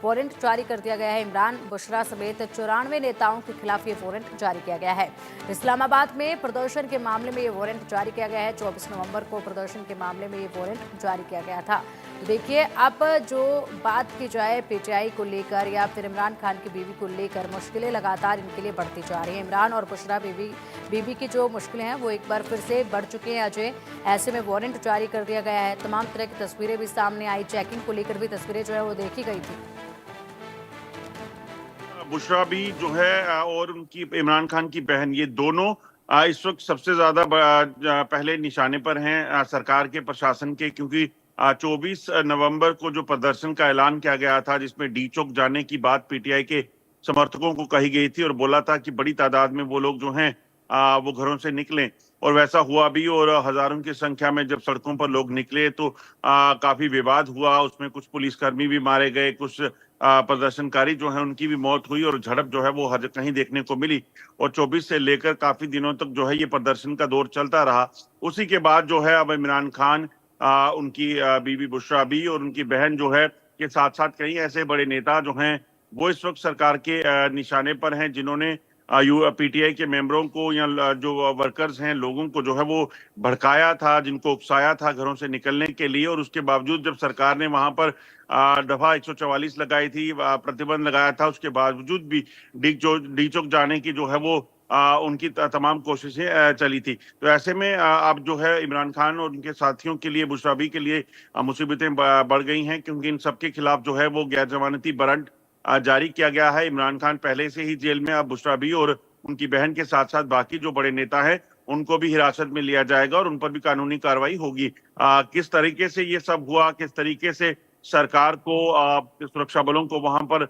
Warrant जारी कर दिया गया है। इमरान, बुशरा समेत 94 नेताओं के खिलाफ ये वारंट जारी किया गया है। इस्लामाबाद में प्रदर्शन के मामले में ये वारंट जारी किया गया है। 24 नवंबर को प्रदर्शन के मामले में ये वारंट जारी किया गया था। देखिए, अब जो बात की जाए पीटीआई को लेकर या फिर इमरान खान की बीवी को लेकर, मुश्किलें लगातार इनके लिए बढ़ती जा रही हैं। इमरान और बुशरा बीबी की जो मुश्किलें हैं वो एक बार फिर से बढ़ चुकी हैं अजय। ऐसे में वारंट जारी कर दिया गया है। तमाम तरह की तस्वीरें भी सामने आई, चेकिंग को लेकर भी तस्वीरें जो है वो देखी गई थी। बुशरा भी जो है और उनकी इमरान खान की बहन, ये दोनों इस वक्त सबसे ज्यादा पहले निशाने पर हैं सरकार के प्रशासन के, क्योंकि 24 नवंबर को जो प्रदर्शन का ऐलान किया गया था, जिसमें डी चौक जाने की बात पीटीआई के समर्थकों को कही गई थी और बोला था कि बड़ी तादाद में वो लोग जो हैं वो घरों से निकलें, और वैसा हुआ भी। और हजारों की संख्या में जब सड़कों पर लोग निकले तो काफी विवाद हुआ, उसमें कुछ पुलिसकर्मी भी मारे गए, कुछ प्रदर्शनकारी जो है उनकी भी मौत हुई और झड़प जो है वो हर कहीं देखने को मिली। और 24 से लेकर काफी दिनों तक जो है ये प्रदर्शन का दौर चलता रहा। उसी के बाद जो है अब इमरान खान, उनकी बीवी बुशरा भी और उनकी बहन जो है के साथ साथ कई ऐसे बड़े नेता जो हैं वो इस वक्त सरकार के निशाने पर हैं, जिन्होंने पीटीआई के मेंबरों को या जो वर्कर्स हैं, लोगों को जो है वो भड़काया था, जिनको उकसाया था घरों से निकलने के लिए। और उसके बावजूद जब सरकार ने वहां पर दफा 144 लगाई थी, प्रतिबंध लगाया था, उसके बावजूद भी डी चौक जाने की जो है वो उनकी तमाम कोशिशें चली थी। तो ऐसे में अब जो है इमरान खान और उनके साथियों के लिए, बुशराबी के लिए मुसीबतें बढ़ गई हैं, क्योंकि इन सबके खिलाफ जो है वो गैर जमानती वारंट जारी किया गया है। इमरान खान पहले से ही जेल में, अब बुशराबी और उनकी बहन के साथ साथ बाकी जो बड़े नेता हैं उनको भी हिरासत में लिया जाएगा और उन पर भी कानूनी कार्रवाई होगी। किस तरीके से ये सब हुआ, किस तरीके से सरकार को, सुरक्षा बलों को वहां पर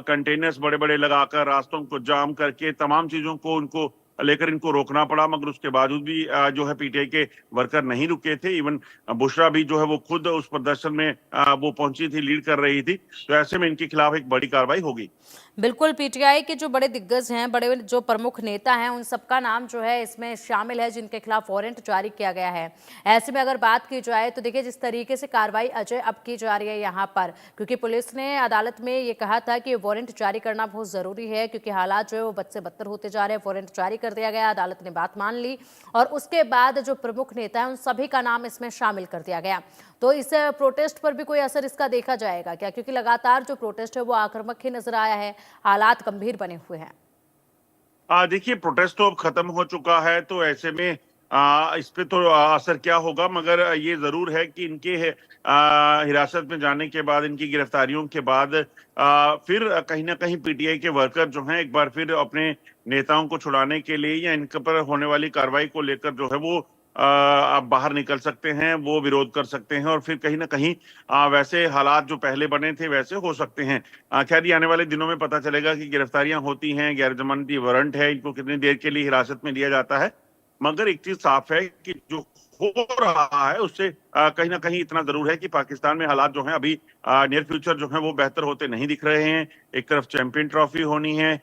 कंटेनर्स बड़े बड़े लगाकर, रास्तों को जाम करके, तमाम चीजों को उनको लेकर इनको रोकना पड़ा, मगर उसके बावजूद भी जो है पीटीआई के वर्कर नहीं रुके थे। इवन बुशरा भी जो है वो खुद उस प्रदर्शन में वो पहुंची थी, लीड कर रही थी। तो ऐसे में इनके खिलाफ एक बड़ी कार्रवाई होगी। बिल्कुल, पीटीआई के जो बड़े दिग्गज हैं, बड़े जो प्रमुख नेता हैं, उन सबका नाम जो है इसमें शामिल है जिनके खिलाफ वारंट जारी किया गया है। ऐसे में अगर बात की जाए तो देखिए, जिस तरीके से कार्रवाई अजय अब की जा रही है यहाँ पर, क्योंकि पुलिस ने अदालत में ये कहा था कि वारंट जारी करना बहुत जरूरी है, क्योंकि हालात जो है वो बद से बदतर होते जा रहे हैं। वारंट जारी कर दिया गया, अदालत ने बात मान ली और उसके बाद जो प्रमुख नेता है उन सभी का नाम इसमें शामिल कर दिया गया। तो इस प्रोटेस्ट पर भी कोई असर इसका देखा जाएगा क्या? क्योंकि लगातार जो प्रोटेस्ट है वो आक्रामक ही नजर आया है, हालात गंभीर बने हुए हैं। देखिए, प्रोटेस्ट तो अब खत्म हो चुका है, तो ऐसे में इस पे तो असर क्या होगा, मगर ये जरूर है कि इनके हिरासत में जाने के बाद, इनकी गिरफ्तारियों के बाद फिर कहीं ना कहीं पीटीआई के वर्कर जो हैं एक बार फिर अपने नेताओं को छुड़ाने के लिए या इनके पर होने वाली कार्रवाई को लेकर जो है वो अब बाहर निकल सकते हैं, वो विरोध कर सकते हैं और फिर कहीं ना कहीं वैसे हालात जो पहले बने थे वैसे हो सकते हैं। खैर, ये आने वाले दिनों में पता चलेगा कि गिरफ्तारियां होती हैं, गैर जमानती वारंट है, इनको कितनी देर के लिए हिरासत में लिया जाता है। मगर एक चीज साफ है कि जो हो रहा है उससे कहीं ना कहीं इतना जरूर है कि पाकिस्तान में हालात जो हैं अभी नियर फ्यूचर जो है वो बेहतर होते नहीं दिख रहे हैं। एक तरफ चैंपियन ट्रॉफी होनी है,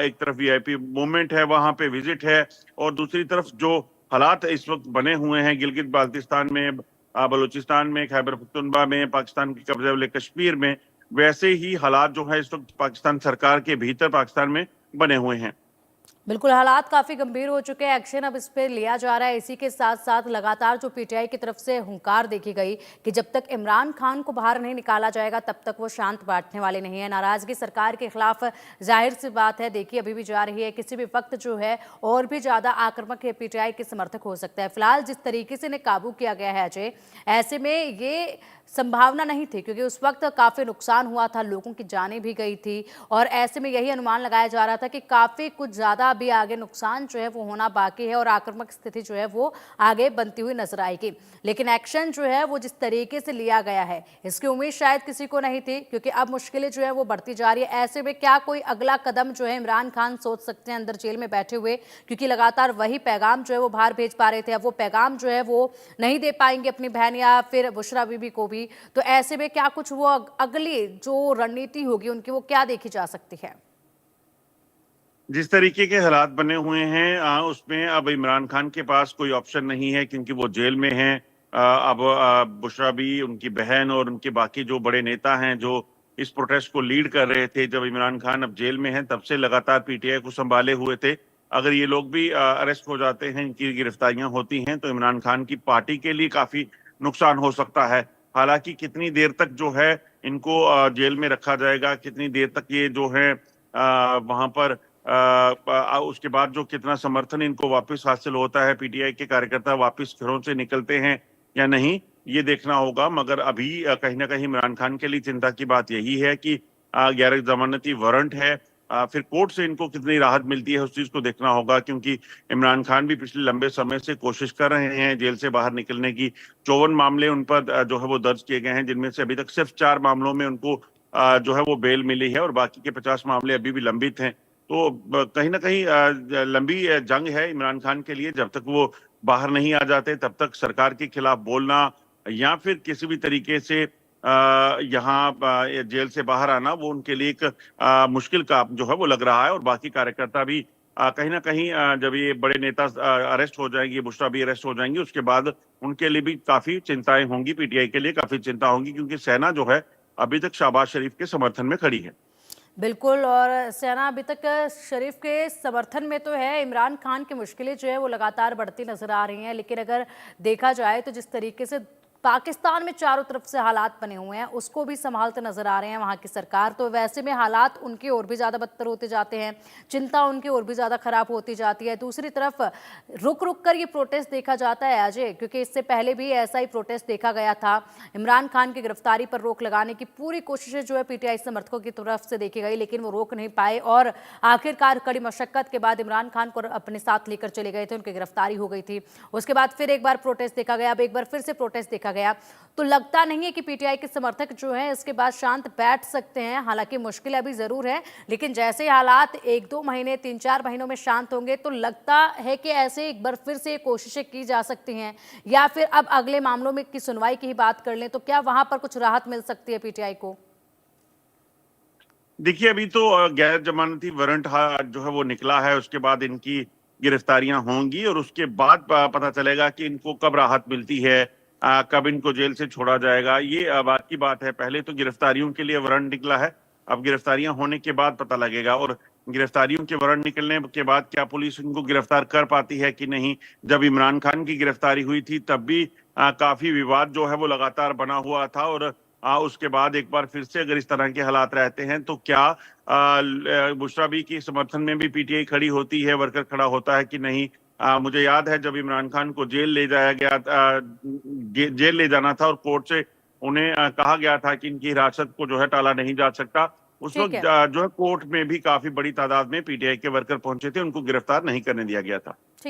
एक तरफ वीआईपी मूवमेंट है, वहां पे विजिट है, और दूसरी तरफ जो हालात इस वक्त बने हुए हैं गिलगित बाल्टिस्तान में, बलूचिस्तान में, खैबर पख्तूनख्वा में, पाकिस्तान के कब्जे वाले कश्मीर में, वैसे ही हालात जो है इस वक्त पाकिस्तान सरकार के भीतर पाकिस्तान में बने हुए हैं। बिल्कुल, हालात काफी गंभीर हो चुके हैं, एक्शन अब इस पे लिया जा रहा है। इसी के साथ साथ लगातार जो पीटीआई की तरफ से हुंकार देखी गई कि जब तक इमरान खान को बाहर नहीं निकाला जाएगा तब तक वो शांत बैठने वाले नहीं है। नाराजगी सरकार के खिलाफ जाहिर सी बात है, देखिए अभी भी जा रही है। किसी भी वक्त जो है और भी ज्यादा आक्रामक पीटीआई के समर्थक हो सकता है। फिलहाल जिस तरीके से इन्हें काबू किया गया है अजय, ऐसे में ये संभावना नहीं थी, क्योंकि उस वक्त काफी नुकसान हुआ था, लोगों की जानें भी गई थी और ऐसे में यही अनुमान लगाया जा रहा था कि काफी कुछ ज्यादा अभी आगे नुकसान जो है वो होना बाकी है और आक्रामक स्थिति जो है वो आगे बनती हुई नजर आएगी। लेकिन एक्शन जो है वो जिस तरीके से लिया गया है, इसकी उम्मीद शायद किसी को नहीं थी, क्योंकि अब मुश्किलें जो है वो बढ़ती जा रही है। ऐसे में क्या कोई अगला कदम जो है इमरान खान सोच सकते हैं अंदर जेल में बैठे हुए, क्योंकि लगातार वही पैगाम जो है वो बाहर भेज पा रहे थे, अब वो पैगाम जो है वो नहीं दे पाएंगे अपनी बहन या फिर बुशरा बीबी को भी। तो ऐसे में क्या कुछ वो अगली जो रणनीति होगी उनकी वो क्या देखी जा सकती है? जिस तरीके के हालात बने हुए हैं उसमें अब इमरान खान के पास कोई ऑप्शन नहीं है, क्योंकि वो जेल में हैं। अब बुशरा भी, उनकी बहन और उनके बाकी जो बड़े नेता हैं जो इस प्रोटेस्ट को लीड कर रहे थे। जब इमरान खान अब जेल में हैं, तब से लगातार पीटीआई को संभाले हुए थे। अगर ये लोग भी अरेस्ट हो जाते हैं, इनकी गिरफ्तारियां होती हैं, तो इमरान खान की पार्टी के लिए काफी नुकसान हो सकता है। हालांकि कितनी देर तक जो है इनको जेल में रखा जाएगा, कितनी देर तक ये जो है वहां पर उसके बाद जो कितना समर्थन इनको वापस हासिल होता है, पीटीआई के कार्यकर्ता वापस घरों से निकलते हैं या नहीं, ये देखना होगा। मगर अभी कहीं ना कहीं इमरान खान के लिए चिंता की बात यही है कि गैर जमानती वारंट है, फिर कोर्ट से इनको कितनी राहत मिलती है उस चीज को देखना होगा, क्योंकि इमरान खान भी पिछले लंबे समय से कोशिश कर रहे हैं जेल से बाहर निकलने की। 54 मामले उन पर जो है वो दर्ज किए गए हैं, जिनमें से अभी तक सिर्फ 4 मामलों में उनको जो है वो बेल मिली है और बाकी के 50 मामले अभी भी लंबित हैं। तो कहीं ना कहीं लंबी जंग है इमरान खान के लिए। जब तक वो बाहर नहीं आ जाते, तब तक सरकार के खिलाफ बोलना या फिर किसी भी तरीके से यहाँ जेल से बाहर आना, वो उनके लिए एक मुश्किल काम जो है वो लग रहा है। और बाकी कार्यकर्ता भी कहीं ना कहीं जब ये बड़े नेता अरेस्ट हो जाएंगे, बुशरा भी अरेस्ट हो जाएंगे, उसके बाद उनके लिए भी काफी चिंताएं होंगी, पीटीआई के लिए काफी चिंता होंगी, क्योंकि सेना जो है अभी तक शहबाज शरीफ के समर्थन में खड़ी है। बिल्कुल, और सेना अभी तक शरीफ के समर्थन में तो है। इमरान खान की मुश्किलें जो है वो लगातार बढ़ती नजर आ रही हैं, लेकिन अगर देखा जाए तो जिस तरीके से पाकिस्तान में चारों तरफ से हालात बने हुए हैं, उसको भी संभालते नजर आ रहे हैं वहाँ की सरकार। तो वैसे में हालात उनके और भी ज़्यादा बदतर होते जाते हैं, चिंता उनकी और भी ज़्यादा खराब होती जाती है। दूसरी तरफ रुक रुक कर ये प्रोटेस्ट देखा जाता है अजय, क्योंकि इससे पहले भी ऐसा ही प्रोटेस्ट देखा गया था। इमरान खान की गिरफ्तारी पर रोक लगाने की पूरी कोशिशें जो है पीटीआई समर्थकों की तरफ से देखी गई, लेकिन वो रोक नहीं पाए और आखिरकार कड़ी मशक्कत के बाद इमरान खान को अपने साथ लेकर चले गए थे, उनकी गिरफ्तारी हो गई थी। उसके बाद फिर एक बार प्रोटेस्ट देखा गया, अब एक बार फिर से प्रोटेस्ट देखा गया। तो लगता नहीं है कि पीटीआई के समर्थक जो हैं इसके बाद शांत बैठ सकते हैं। हालांकि मुश्किल अभी जरूर है, लेकिन जैसे हालात 1-2 महीने 3-4 महीनों में शांत होंगे, तो लगता है कि ऐसे एक बार फिर से कोशिशें की जा सकती हैं। या फिर अब अगले मामलों में की सुनवाई की ही बात कर लें, तो क्या वहां पर कुछ राहत मिल सकती है पीटीआई को? देखिए, अभी तो गैर जमानती वारंट जो है वो निकला है, उसके बाद इनकी गिरफ्तारियां होंगी और उसके बाद पता चलेगा कि इनको कब राहत मिलती है, कब इनको जेल से छोड़ा जाएगा। ये बात की बात है। पहले तो गिरफ्तारियों के लिए वारंट निकला है, अब गिरफ्तारियां होने के बाद पता लगेगा। और गिरफ्तारियों के वारंट निकलने के बाद क्या पुलिस इनको गिरफ्तार कर पाती है कि नहीं। जब इमरान खान की गिरफ्तारी हुई थी, तब भी काफी विवाद जो है वो लगातार बना हुआ था। और उसके बाद एक बार फिर से अगर इस तरह के हालात रहते हैं, तो क्या बुशरा बी के समर्थन में भी पीटीआई खड़ी होती है, वर्कर खड़ा होता है कि नहीं। मुझे याद है जब इमरान खान को जेल ले जाया गया, जेल ले जाना था और कोर्ट से उन्हें कहा गया था कि इनकी हिरासत को जो है टाला नहीं जा सकता। उस ठीक वक्त है। जो है कोर्ट में भी काफी बड़ी तादाद में पीटीआई के वर्कर पहुंचे थे, उनको गिरफ्तार नहीं करने दिया गया था।